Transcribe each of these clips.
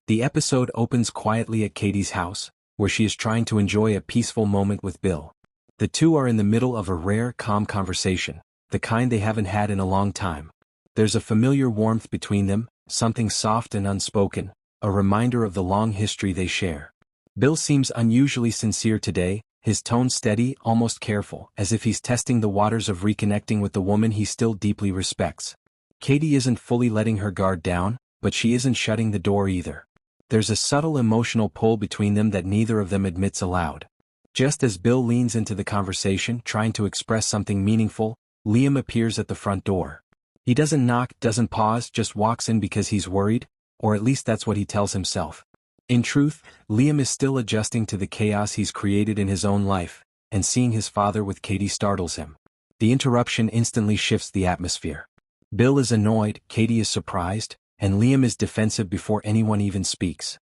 The episode opens quietly at Katie's house, where she is trying to enjoy a peaceful moment with Bill. The two are in the middle of a rare, calm conversation, the kind they haven't had in a long time. There's a familiar warmth between them, something soft and unspoken, a reminder of the long history they share. Bill seems unusually sincere today, his tone steady, almost careful, as if he's testing the waters of reconnecting with the woman he still deeply respects. Katie isn't fully letting her guard down, but she isn't shutting the door either. There's a subtle emotional pull between them that neither of them admits aloud. Just as Bill leans into the conversation, trying to express something meaningful, Liam appears at the front door. He doesn't knock, doesn't pause, just walks in because he's worried, or at least that's what he tells himself. In truth, Liam is still adjusting to the chaos he's created in his own life, and seeing his father with Katie startles him. The interruption instantly shifts the atmosphere. Bill is annoyed, Katie is surprised, and Liam is defensive before anyone even speaks.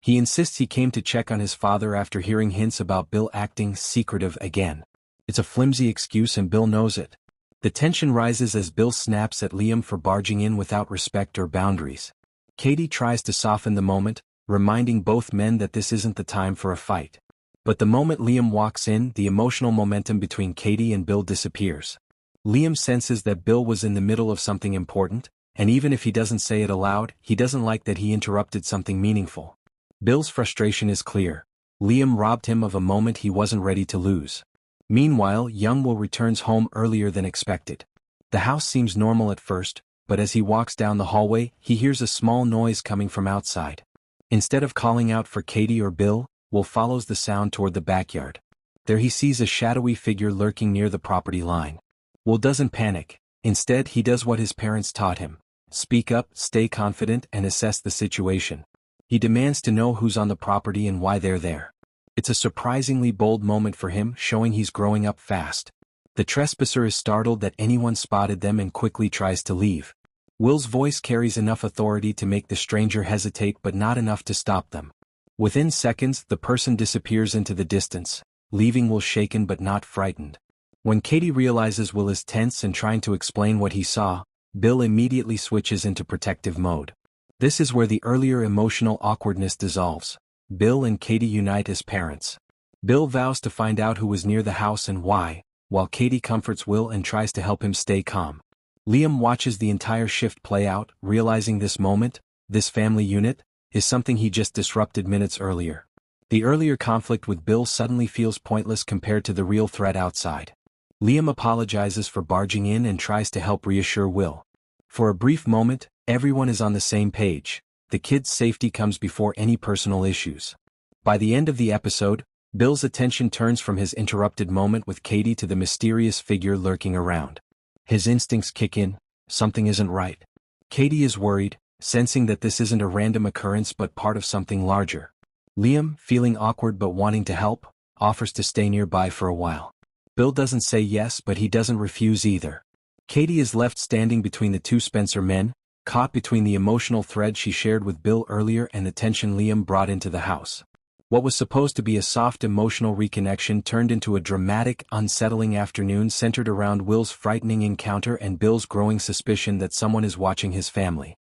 He insists he came to check on his father after hearing hints about Bill acting secretive again. It's a flimsy excuse and Bill knows it. The tension rises as Bill snaps at Liam for barging in without respect or boundaries. Katie tries to soften the moment, reminding both men that this isn't the time for a fight. But the moment Liam walks in, the emotional momentum between Katie and Bill disappears. Liam senses that Bill was in the middle of something important, and even if he doesn't say it aloud, he doesn't like that he interrupted something meaningful. Bill's frustration is clear. Liam robbed him of a moment he wasn't ready to lose. Meanwhile, young Will returns home earlier than expected. The house seems normal at first, but as he walks down the hallway, he hears a small noise coming from outside. Instead of calling out for Katie or Bill, Will follows the sound toward the backyard. There he sees a shadowy figure lurking near the property line. Will doesn't panic. Instead, he does what his parents taught him. Speak up, stay confident, and assess the situation. He demands to know who's on the property and why they're there. It's a surprisingly bold moment for him, showing he's growing up fast. The trespasser is startled that anyone spotted them and quickly tries to leave. Will's voice carries enough authority to make the stranger hesitate but not enough to stop them. Within seconds, the person disappears into the distance, leaving Will shaken but not frightened. When Katie realizes Will is tense and trying to explain what he saw, Bill immediately switches into protective mode. This is where the earlier emotional awkwardness dissolves. Bill and Katie unite as parents. Bill vows to find out who was near the house and why, while Katie comforts Will and tries to help him stay calm. Liam watches the entire shift play out, realizing this moment, this family unit, is something he just disrupted minutes earlier. The earlier conflict with Bill suddenly feels pointless compared to the real threat outside. Liam apologizes for barging in and tries to help reassure Will. For a brief moment, everyone is on the same page. The kid's safety comes before any personal issues. By the end of the episode, Bill's attention turns from his interrupted moment with Katie to the mysterious figure lurking around. His instincts kick in, something isn't right. Katie is worried, sensing that this isn't a random occurrence but part of something larger. Liam, feeling awkward but wanting to help, offers to stay nearby for a while. Bill doesn't say yes, but he doesn't refuse either. Katie is left standing between the two Spencer men, caught between the emotional thread she shared with Bill earlier and the tension Liam brought into the house. What was supposed to be a soft emotional reconnection turned into a dramatic, unsettling afternoon centered around Will's frightening encounter and Bill's growing suspicion that someone is watching his family.